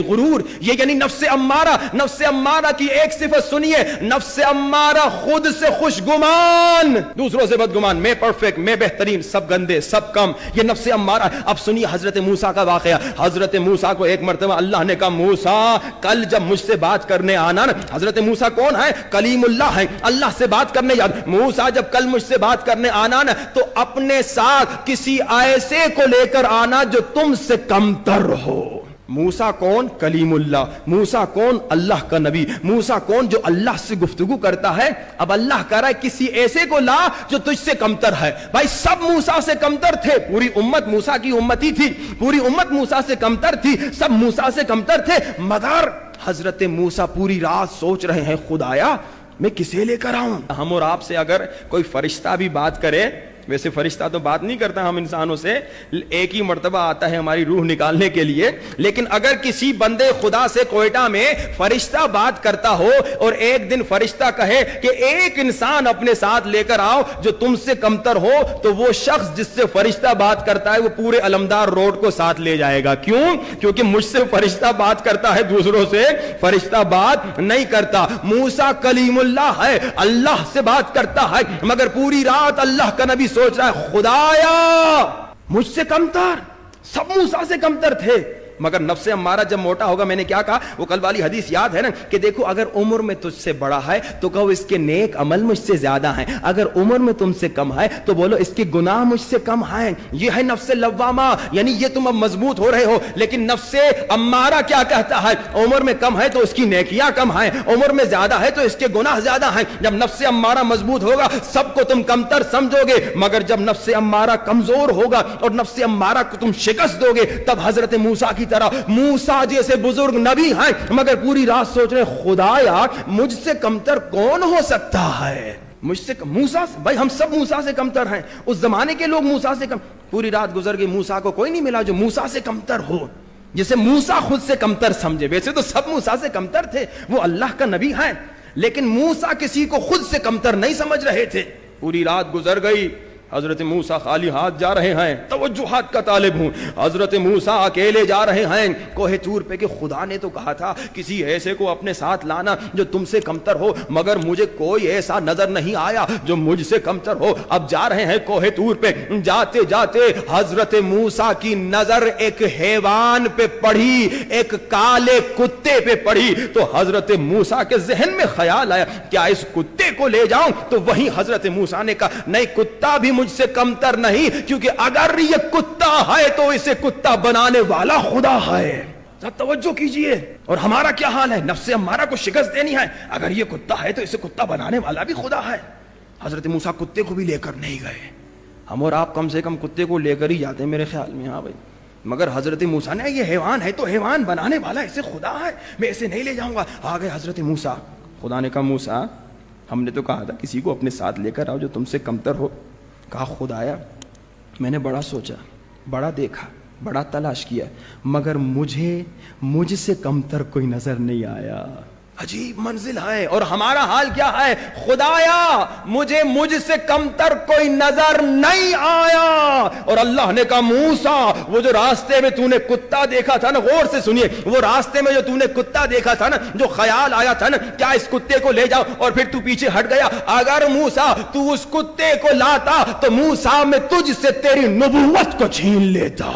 غرور یہ یعنی نفس امارہ. نفس امارہ کی ایک صفت سنیے, نفس امارہ خود سے خوش گمان, دوسروں سے بدگمان, میں پرفیکٹ, میں بہترین, سب گندے, سب کم, یہ نفس امارہ. اب سنیے حضرت موسیٰ کا واقعہ. حضرت موسیٰ کو ایک مرتبہ اللہ نے کہا موسیٰ کل جب مجھ سے بات کرنے آنا. حضرت موسیٰ کون ہے؟ کلیم اللہ ہے, اللہ سے بات کرنے یاد. موسیٰ جب کل مجھ سے بات کرنے آنا نا تو اپنے ساتھ کسی ایسے کو لے کر آنا جو تم سے کمتر ہو. موسیٰ کون؟ کلیم اللہ. موسیٰ کون؟ اللہ کا نبی. موسیٰ کون؟ جو اللہ سے گفتگو کرتا ہے. اب اللہ کہہ رہا ہے کسی ایسے کو لا جو تجھ سے کمتر ہے. بھائی سب موسیٰ سے کمتر تھے, پوری امت موسیٰ کی امتی تھی, پوری امت موسیٰ سے کمتر تھی, سب موسیٰ سے کمتر تھے, مگر حضرت موسیٰ پوری رات سوچ رہے ہیں خدایا میں کسے لے کر آؤں. ہم اور آپ سے اگر کوئی فرشتہ بھی بات کرے, ویسے فرشتہ تو بات نہیں کرتا ہم انسانوں سے, ایک ہی مرتبہ آتا ہے ہماری روح نکالنے کے لیے, لیکن اگر کسی بندے خدا سے کوئٹہ میں فرشتہ بات کرتا ہو اور ایک دن فرشتہ کہے کہ ایک انسان اپنے ساتھ لے کر آؤ جو تم سے کمتر ہو, تو وہ شخص جس سے فرشتہ بات کرتا ہے وہ پورے علمدار روڈ کو ساتھ لے جائے گا. کیوں؟ کیونکہ مجھ سے فرشتہ بات کرتا ہے, دوسروں سے فرشتہ بات نہیں کرتا. موسیٰ کلیم اللہ ہے, اللہ سے بات کرتا ہے, مگر پوری رات اللہ کا نبی سوچ رہا ہے خدایا مجھ سے کمتر. سب موسیٰ سے کمتر تھے, مگر نفس امارہ جب موٹا ہوگا, میں نے کیا کہا, وہ کل والی حدیث یاد ہے نا کہ دیکھو اگر عمر میں تجھ سے بڑا ہے تو کہو اس کے نیک عمل مجھ سے زیادہ ہیں, اگر عمر میں تم سے کم ہے تو بولو اس کے گناہ مجھ سے کم ہیں. یہ ہے نفس لوامہ, یعنی یہ تم اب مضبوط ہو رہے ہو. لیکن نفس امارہ کیا کہتا ہے, عمر میں کم ہے تو اس کی نیکیاں کم ہیں, عمر میں زیادہ ہے تو اس کے گناہ زیادہ ہیں. جب نفس امارہ مضبوط ہوگا سب کو تم کمتر سمجھو گے, مگر جب نفس امارہ کمزور ہوگا اور نفس امارہ کو تم شکست دو گے, تب حضرت موسیٰ کی طرح, موسیٰ جیسے بزرگ نبی ہیں مگر پوری رات سوچ رہے خدایا مجھ سے کمتر کون ہو سکتا ہے. مجھ سے موسیٰ, بھائی ہم سب موسیٰ سے کمتر ہیں, اس زمانے کے لوگ موسیٰ سے کم. پوری رات گزر گئی, موسیٰ کو کوئی نہیں ملا جو موسیٰ سے کمتر ہو, جسے موسیٰ خود سے کمتر سمجھے. ویسے تو سب موسیٰ سے کمتر تھے, وہ اللہ کا نبی ہیں, لیکن موسیٰ کسی کو خود سے کمتر نہیں سمجھ رہے تھے. پوری رات گزر گئی, حضرت موسیٰ خالی ہاتھ جا رہے ہیں, توجہات کا طالب ہوں. حضرت موسیٰ اکیلے جا رہے ہیں کوہ طور پہ کہ خدا نے تو کہا تھا کسی ایسے کو اپنے ساتھ لانا جو تم سے کمتر ہو, مگر مجھے کوئی ایسا نظر نہیں آیا جو مجھ سے کمتر ہو. اب جا رہے ہیں کوہ طور پہ, جاتے جاتے حضرت موسیٰ کی نظر ایک حیوان پہ پڑی, ایک کالے کتے پہ پڑی. تو حضرت موسیٰ کے ذہن میں خیال آیا کیا اس کتے کو لے جاؤں, تو وہیں حضرت موسیٰ نے کہا نہیں, کتا بھی مجھ سے کمتر نہیں, کیونکہ اگر یہ کتا ہے تو اسے کتا بنانے والا خدا ہے. توجہ کیجئے. اور ہمارا کیا حال ہے, نفس امارہ کو شکست دینی ہے, اگر یہ کتا ہے تو اسے کتا بنانے والا بھی خدا ہے. حضرت موسیٰ کتے کو بھی لے کر نہیں گئے. ہم اور آپ کم سے کم کتے کو لے کر ہی جاتے ہیں میرے خیال میں. ہاں بھائی, مگر حضرت موسیٰ نے یہ حیوان ہے تو حیوان بنانے والا اسے خدا ہے, میں اسے نہیں لے جاؤں گا. آ گئے حضرت موسیٰ. خدا نے کہا موسیٰ ہم نے تو کہا تھا کسی کو اپنے ساتھ لے کر آؤ جو تم سے کمتر ہو. کہا خدایا میں نے بڑا سوچا, بڑا دیکھا, بڑا تلاش کیا, مگر مجھ سے کمتر کوئی نظر نہیں آیا. عجیب منزل ہے. اور ہمارا حال کیا ہے, خدایا مجھ سے کمتر کوئی نظر نہیں آیا. اور اللہ نے کہا موسیٰ وہ جو راستے میں تو نے کتا دیکھا تھا نا, غور سے سنیے, وہ راستے میں جو تو نے کتا دیکھا تھا نا, جو خیال آیا تھا نا کیا اس کتے کو لے جاؤ, اور پھر تو پیچھے ہٹ گیا. اگر موسیٰ تو اس کتے کو لاتا تو موسیٰ میں تجھ سے تیری نبوت کو چھین لیتا.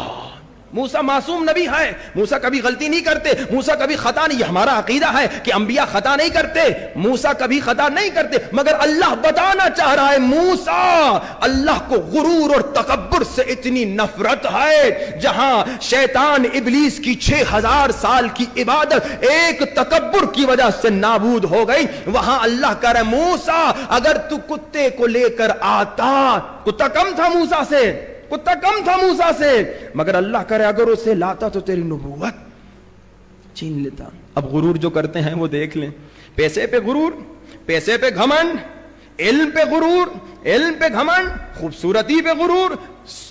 موسیٰ معصوم نبی ہے, موسیٰ کبھی غلطی نہیں کرتے, موسیٰ کبھی خطا نہیں. یہ ہمارا عقیدہ ہے کہ انبیاء خطا نہیں کرتے, موسیٰ کبھی خطا نہیں کرتے, مگر اللہ بتانا چاہ رہا ہے موسیٰ اللہ کو غرور اور تکبر سے اتنی نفرت ہے. جہاں شیطان ابلیس کی 6000 سال کی عبادت ایک تکبر کی وجہ سے نابود ہو گئی, وہاں اللہ کہہ رہا ہے موسیٰ اگر تو کتے کو لے کر آتا, کتا کم تھا موسیٰ سے, کتا کم تھا موسیٰ سے, مگر اللہ کرے اگر اسے لاتا تو تیری نبوت چھین لیتا. اب غرور جو کرتے ہیں وہ دیکھ لیں, پیسے پہ غرور, پیسے پہ گھمنڈ, علم پہ غرور, علم پہ گھمنڈ, خوبصورتی پہ غرور,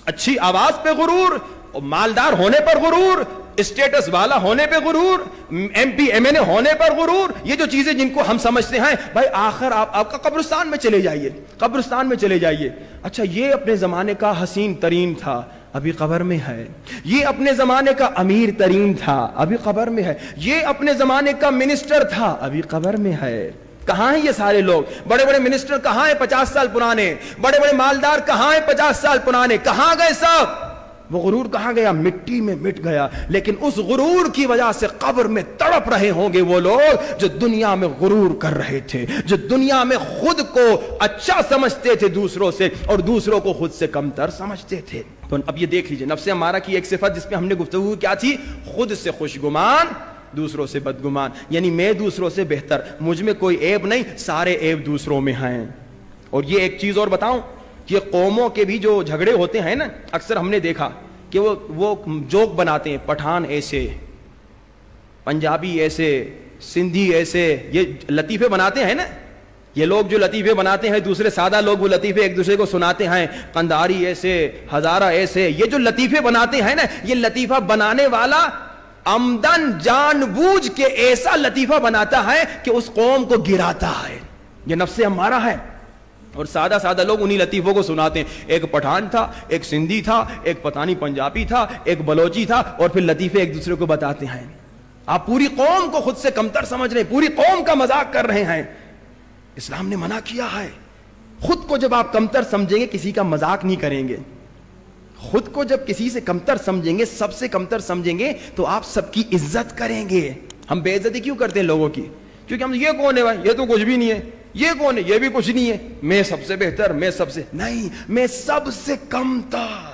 اچھی آواز پہ غرور, مالدار ہونے پر غرور, اسٹیٹس والا ہونے پہ غرور, ایم پی ایم این اے ہونے پر غرور. یہ جو چیزیں جن کو ہم سمجھتے ہیں بھائی آخر آپ کا قبرستان میں چلے جائیے, قبرستان میں چلے جائیے. اچھا یہ اپنے زمانے کا حسین ترین تھا, ابھی قبر میں ہے. یہ اپنے زمانے کا امیر ترین تھا, ابھی قبر میں ہے. یہ اپنے زمانے کا منسٹر تھا, ابھی قبر میں ہے. کہاں ہیں یہ سارے لوگ؟ بڑے بڑے منسٹر کہاں ہیں 50 سال پرانے؟ بڑے بڑے مالدار کہاں ہیں 50 سال پرانے؟ کہاں گئے سب؟ وہ غرور کہاں گیا؟ مٹی میں مٹ گیا. لیکن اس غرور کی وجہ سے قبر میں تڑپ رہے ہوں گے وہ لوگ جو دنیا میں غرور کر رہے تھے, جو دنیا میں خود کو اچھا سمجھتے تھے دوسروں سے اور دوسروں کو خود سے کمتر سمجھتے تھے. تو اب یہ دیکھ لیجئے نفس امارہ کی ایک صفت جس پہ ہم نے گفتگو کیا تھی, خود سے خوشگمان دوسروں سے بدگمان. یعنی میں دوسروں سے بہتر, مجھ میں کوئی عیب نہیں, سارے عیب دوسروں میں ہیں. اور یہ ایک چیز اور بتاؤں, یہ قوموں کے بھی جو جھگڑے ہوتے ہیں نا, اکثر ہم نے دیکھا کہ وہ جوک بناتے ہیں, پٹھان ایسے, پنجابی ایسے, سندھی ایسے, یہ لطیفے بناتے ہیں نا. یہ لوگ جو لطیفے بناتے ہیں, دوسرے سادہ لوگ وہ لطیفے ایک دوسرے کو سناتے ہیں, قنداری ایسے, ہزارہ ایسے. یہ جو لطیفے بناتے ہیں نا, یہ لطیفہ بنانے والا عمدن جان بوجھ کے ایسا لطیفہ بناتا ہے کہ اس قوم کو گراتا ہے. یہ نفس امارہ ہے. اور سادہ سادہ لوگ انہی لطیفوں کو سناتے ہیں. ایک پٹھان تھا, ایک سندھی تھا, ایک پتہ نہیں پنجابی تھا, ایک بلوچی تھا, اور پھر لطیفے ایک دوسرے کو بتاتے ہیں. آپ پوری قوم کو خود سے کمتر سمجھ رہے ہیں, پوری قوم کا مذاق کر رہے ہیں. اسلام نے منع کیا ہے. خود کو جب آپ کمتر سمجھیں گے, کسی کا مذاق نہیں کریں گے. خود کو جب کسی سے کمتر سمجھیں گے, سب سے کمتر سمجھیں گے, تو آپ سب کی عزت کریں گے. ہم بے عزتی کیوں کرتے ہیں لوگوں کی؟ کیونکہ ہم یہ کون ہے بھائی, یہ تو کچھ بھی نہیں ہے, یہ کون ہے, یہ بھی کچھ نہیں ہے, میں سب سے بہتر, میں سب سے نہیں, میں سب سے کمتر.